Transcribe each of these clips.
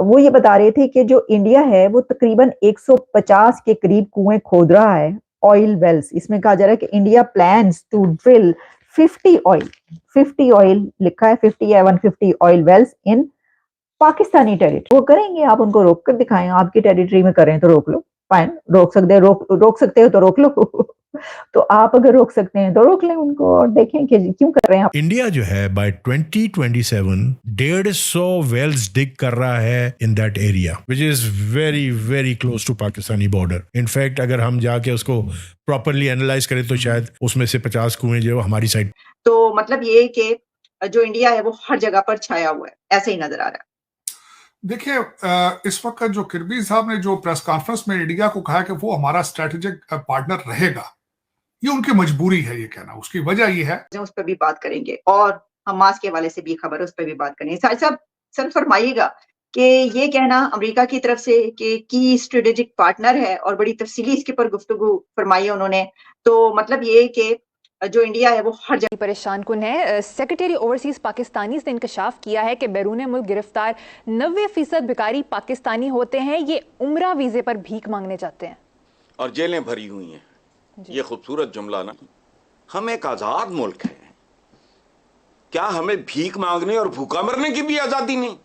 वो ये बता रहे थे कि जो इंडिया है वो तकरीबन 150 के करीब कुएं खोद रहा है, ऑयल वेल्स। इसमें कहा जा रहा है कि India plans to drill 50 oil लिखा है, 50 या 150 oil wells in Pakistani territory. वो करेंगे, आप उनको रोक कर दिखाएं, आपकी टेरिटरी में करें तो रोक लो, फाइन। रोक सकते हो तो रोक लो तो आप अगर रोक सकते हैं तो रोक लें उनको और देखें कि क्यों कर रहे हैं आप। इंडिया जो है बाय 2027 150 वेल्स डिग कर रहा है in that area which is very very close to Pakistani border. In fact अगर हम जाके उसको प्रॉपरली एनालाइज करें तो शायद उसमें से 50 कुएं जो हमारी साइड। तो मतलब ये कि जो इंडिया है वो हर जगह पर छाया हुआ है, ऐसे ही नजर आ रहा है। देखिए, इस वक्त जो किरबी साहब ने जो प्रेस कॉन्फ्रेंस में इंडिया को कहा कि वो हमारा स्ट्रेटेजिक पार्टनर रहेगा, ये उनकी मजबूरी है ये कहना। उसकी वजह ये है, उस पर भी बात करेंगे और हमास के हवाले से भी खबर है, उस पर भी बात करेंगे। साहिब साहब सर फरमाइएगा कि ये कहना अमेरिका की तरफ से कि की स्ट्रेटेजिक पार्टनर है और बड़ी तफसीली इसके ऊपर गुफ्तगू फरमाई है उन्होंने, तो मतलब ये कि जो इंडिया है वो हर जगह परेशान कुन है। सेक्रेटरी ओवरसीज पाकिस्तानी ने इंकशाफ किया है कि बैरून मुल्क गिरफ्तार 90% भिखारी पाकिस्तानी होते हैं, ये उम्रा वीजे पर भीख मांगने जाते हैं और जेलें भरी हुई हैं। ये खूबसूरत जुमला ना, हम एक आजाद मुल्क है, क्या हमें भीख मांगने और भूखा मरने की भी आजादी नहीं?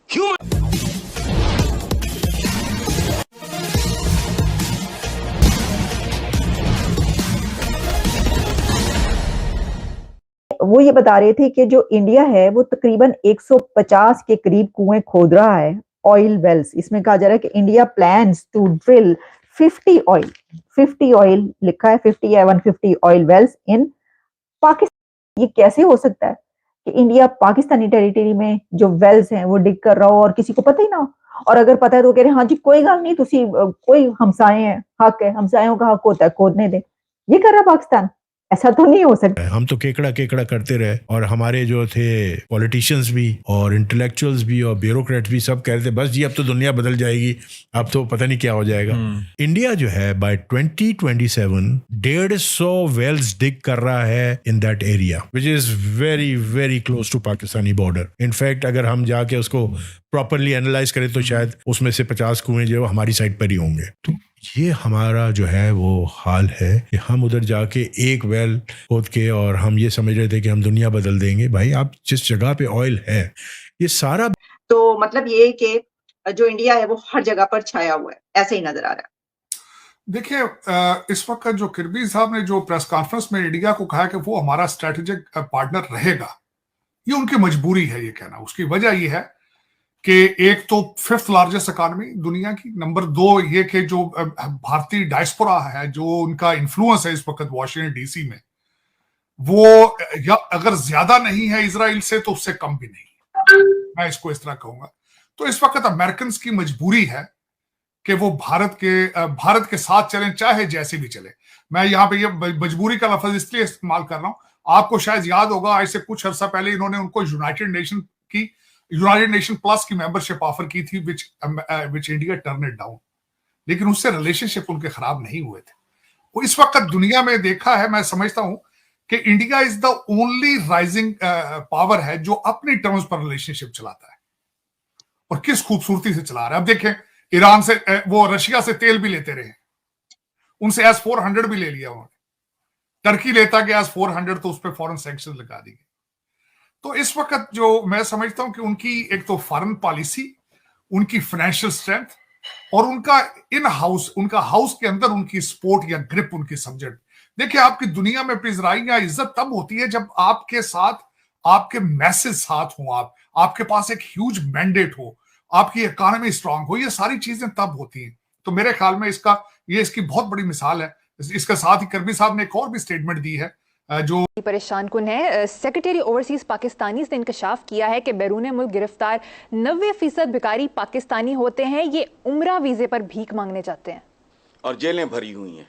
क्यों? वो ये बता रहे थे कि जो इंडिया है वो तकरीबन 150 के करीब कुएं खोद रहा है, ऑयल वेल्स। इसमें कहा जा रहा है कि India plans to drill 50 oil लिखा है, 50 या 150 ऑयल वेल्स इन पाकिस्तान। ये कैसे हो सकता है कि इंडिया पाकिस्तानी टेरिटरी में जो वेल्स हैं वो डिग कर रहा हो और किसी को पता ही ना हो? और अगर पता है तो कह रहे हाँ जी कोई गल नहीं, तुसी कोई हमसाए हैं, हक है, हमसायों का हक होता है खोदने दे। ये कर रहा पाकिस्तान, ऐसा तो नहीं हो सकता। हम तो केकड़ा केकड़ा करते रहे और हमारे जो थे पॉलिटिशियंस भी और इंटेलेक्चुअल्स भी और ब्यूरोक्रेट्स भी सब कह रहे थे बस जी अब तो दुनिया बदल जाएगी, अब तो पता नहीं क्या हो जाएगा। इंडिया जो है बाय 2027 150 वेल्स डिग कर रहा है in that area which is very very close to Pakistani border. In fact अगर हम जाके उसको प्रॉपरली एनालाइज करें तो शायद उसमें से 50 कुएं जो हमारी साइड पर ही होंगे। तो ये हमारा जो है वो हाल है कि हम उधर जाके एक वेल खोद के और हम ये समझ रहे थे कि हम दुनिया बदल देंगे। भाई आप जिस जगह पे ऑयल है ये सारा, तो मतलब ये कि जो इंडिया है वो हर जगह पर छाया हुआ है, ऐसे ही नजर आ रहा है। देखिए, इस वक्त जो किरबी साहब ने जो प्रेस कॉन्फ्रेंस में इंडिया को कहा कि वो हमारा स्ट्रेटेजिक पार्टनर रहेगा, ये उनकी मजबूरी है ये कहना। उसकी वजह ये है कि एक तो 5th लार्जेस्ट इकोनॉमी दुनिया की, नंबर 2 ये कि जो भारतीय डायस्पोरा है, जो उनका इन्फ्लुएंस है इस वक्त वॉशिंगटन डीसी में, वो या अगर ज्यादा नहीं है इजराइल से तो उससे कम भी नहीं, मैं इसको इस तरह कहूंगा। तो इस वक्त अमेरिकन की मजबूरी है कि वो भारत के साथ चलें, चाहे जैसे भी चले। मैं यहाँ पे ये मजबूरी का लफ्ज इसलिए इस्तेमाल कर रहा हूं, आपको शायद याद होगा आज से कुछ अर्सा पहले इन्होंने उनको यूनाइटेड नेशन प्लस की मेंबरशिप ऑफर की थी, which India turn it down. लेकिन उससे रिलेशनशिप उनके खराब नहीं हुए थे। वो इस वक्त दुनिया में देखा है, मैं समझता हूं कि India is the only rising power है जो अपनी टर्म्स पर रिलेशनशिप चलाता है, और किस खूबसूरती से चला रहा है। अब देखें, ईरान से वो रशिया से तेल भी लेते रहे, उनसे S-400 भी ले लिया उन्होंने। टर्की लेता गया S-400 तो उस पर फॉरेन सैंक्शन लगा दी गई। तो इस वक्त जो मैं समझता हूं कि उनकी एक तो फॉरेन पॉलिसी, उनकी फाइनेंशियल स्ट्रेंथ और उनका इन हाउस, उनका हाउस के अंदर उनकी सपोर्ट या ग्रिप, उनकी सब्जेक्ट। देखिए, आपकी दुनिया में पिजराई या इज्जत तब होती है जब आपके साथ आपके मैसेज साथ हो, आपके पास एक ह्यूज मैंडेट हो, आपकी इकोनॉमी स्ट्रांग हो, ये सारी चीजें तब होती हैं। तो मेरे ख्याल में इसकी बहुत बड़ी मिसाल है। इसके साथ ही करबी साहब ने एक और भी स्टेटमेंट दी है जो परेशान कुन है। सेक्रेटरी ओवरसीज पाकिस्तानी ने इंकशाफ किया है कि बैरून मुल्क गिरफ्तार 90% भिखारी पाकिस्तानी होते हैं, ये उम्रा वीजे पर भीख मांगने जाते हैं और जेलें भरी हुई हैं।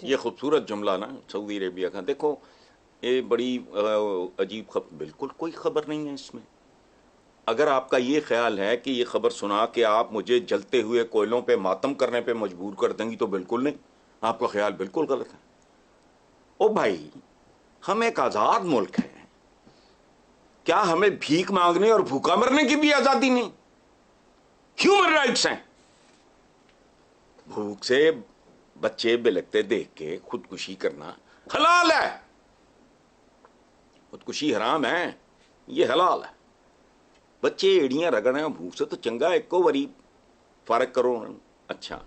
ये खूबसूरत जुमला ना सऊदी अरेबिया का, देखो ये बड़ी अजीब खबर, बिल्कुल कोई खबर नहीं है इसमें। अगर आपका ये ख्याल है कि ये खबर सुना के आप मुझे जलते हुए कोयलों पे मातम करने पे मजबूर कर देंगी तो बिल्कुल नहीं, आपका ख्याल बिल्कुल गलत है। ओ भाई, हम एक आजाद मुल्क है, क्या हमें भीख मांगने और भूखा मरने की भी आजादी नहीं? ह्यूमन राइट्स हैं। भूख से बच्चे बिलकते देख के खुदकुशी करना हलाल है। खुदकुशी हराम है, ये हलाल है। बच्चे एड़ियां रगड़े भूख से तो चंगा एको वरी फर्क करो। अच्छा,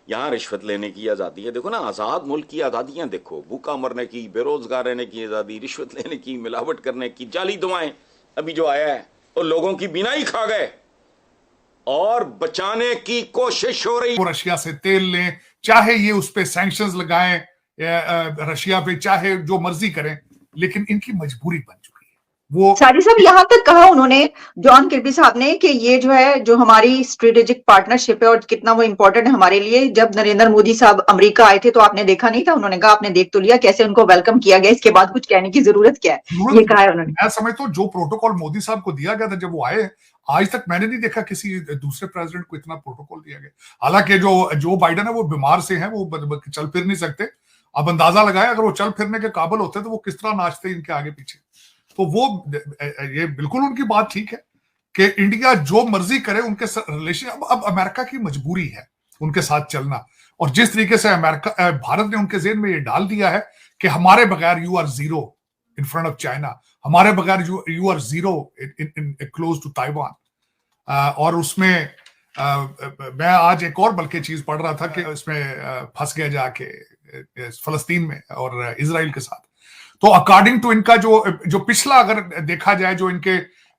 यहां रिश्वत लेने की आज़ादी है। देखो ना, आज़ाद मुल्क की आज़ादियां देखो, भूखा मरने की, बेरोजगार रहने की आज़ादी, रिश्वत लेने की, मिलावट करने की, जाली दवाएं अभी जो आया है, और लोगों की बीनाई खा गए और बचाने की कोशिश हो रही। वो रशिया से तेल लें, चाहे ये उस पर सैंक्शंस लगाएं रशिया पे, चाहे जो मर्जी करें, लेकिन इनकी मजबूरी बन चुकी है। वो सारी साहब यहाँ तक कहा उन्होंने, जॉन किर्बी साहब ने, कि ये जो है, जो हमारी स्ट्रेटेजिक पार्टनरशिप है और कितना वो इम्पोर्टेंट है हमारे लिए। जब नरेंद्र मोदी साहब अमेरिका आए थे तो आपने देखा नहीं था, उन्होंने कहा आपने देख तो लिया कैसे उनको वेलकम किया गया, इसके बाद कुछ कहने की जरूरत क्या है, ये कहा है उन्होंने। मैं समझता हूँ जो प्रोटोकॉल मोदी साहब को दिया गया था जब वो आए, आज तक मैंने नहीं देखा किसी दूसरे प्रेसिडेंट को इतना प्रोटोकॉल दिया गया। हालांकि जो बाइडेन है वो बीमार से हैं, वो चल फिर नहीं सकते। अब अंदाजा लगाए अगर वो चल फिरने के काबिल होते तो वो किस तरह नाचते इनके आगे पीछे। तो वो ये बिल्कुल उनकी बात ठीक है कि इंडिया जो मर्जी करे उनके रिलेशन। अब अमेरिका की मजबूरी है उनके साथ चलना, और जिस तरीके से भारत ने उनके जेहन में ये डाल दिया है कि हमारे बगैर you are zero in front of China, हमारे बगैर you are zero in close to Taiwan. और उसमें मैं आज एक और बल्कि चीज पढ़ रहा था कि इसमें फंस गया जाके फलस्तीन में और इजराइल के साथ। तो अकॉर्डिंग टू इनका जो पिछला अगर देखा जाए, जो इनके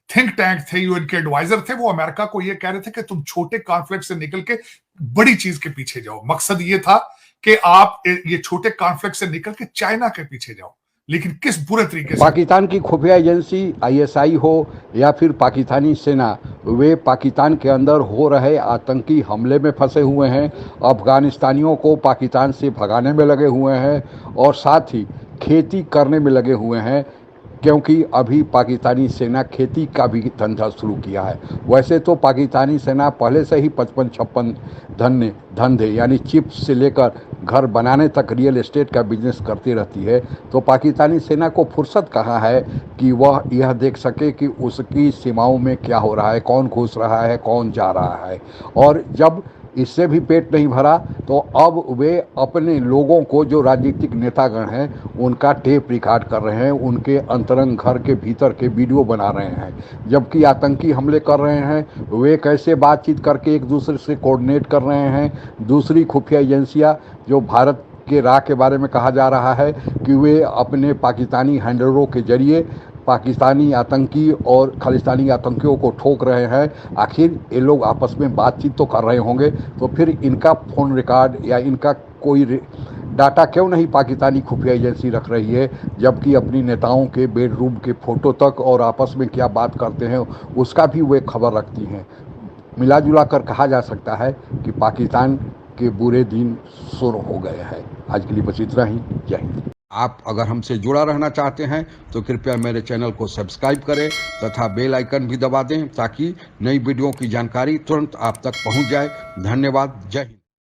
थिंक टैंक थे, जो इनके एडवाइजर थे, वो अमेरिका को ये कह रहे थे कि तुम छोटे कॉन्फ्लिक्ट से निकल के बड़ी चीज के पीछे जाओ। मकसद ये था कि आप ये छोटे कॉन्फ्लिक्ट से निकल के चाइना के पीछे जाओ, लेकिन किस बुरे तरीके से। पाकिस्तान की खुफिया एजेंसी आईएसआई हो या फिर पाकिस्तानी सेना, वे पाकिस्तान के अंदर हो रहे आतंकी हमले में फंसे हुए हैं, अफगानिस्तानियों को पाकिस्तान से भगाने में लगे हुए हैं और साथ ही खेती करने में लगे हुए हैं, क्योंकि अभी पाकिस्तानी सेना खेती का भी धंधा शुरू किया है। वैसे तो पाकिस्तानी सेना पहले से ही 55-56 धंधे यानी चिप्स से लेकर घर बनाने तक रियल एस्टेट का बिजनेस करती रहती है। तो पाकिस्तानी सेना को फुर्सत कहाँ है कि वह यह देख सके कि उसकी सीमाओं में क्या हो रहा है, कौन घुस रहा है, कौन जा रहा है। और जब इससे भी पेट नहीं भरा तो अब वे अपने लोगों को, जो राजनीतिक नेतागण हैं, उनका टेप रिकॉर्ड कर रहे हैं, उनके अंतरंग घर के भीतर के वीडियो बना रहे हैं। जबकि आतंकी हमले कर रहे हैं, वे कैसे बातचीत करके एक दूसरे से कोऑर्डिनेट कर रहे हैं। दूसरी खुफिया एजेंसियां, जो भारत के राह के बारे में कहा जा रहा है कि वे अपने पाकिस्तानी हैंडलरों के जरिए पाकिस्तानी आतंकी और खालिस्तानी आतंकियों को ठोक रहे हैं। आखिर ये लोग आपस में बातचीत तो कर रहे होंगे, तो फिर इनका फ़ोन रिकॉर्ड या इनका कोई डाटा क्यों नहीं पाकिस्तानी खुफिया एजेंसी रख रही है, जबकि अपनी नेताओं के बेडरूम के फ़ोटो तक और आपस में क्या बात करते हैं उसका भी वे खबर रखती हैं। मिला जुला कर कहा जा सकता है कि पाकिस्तान के बुरे दिन शुरू हो गए हैं। आज के लिए बस इतना ही। जय हिंद। आप अगर हमसे जुड़ा रहना चाहते हैं तो कृपया मेरे चैनल को सब्सक्राइब करें तथा बेल आइकन भी दबा दें, ताकि नई वीडियो की जानकारी तुरंत आप तक पहुंच जाए। धन्यवाद। जय हिंद।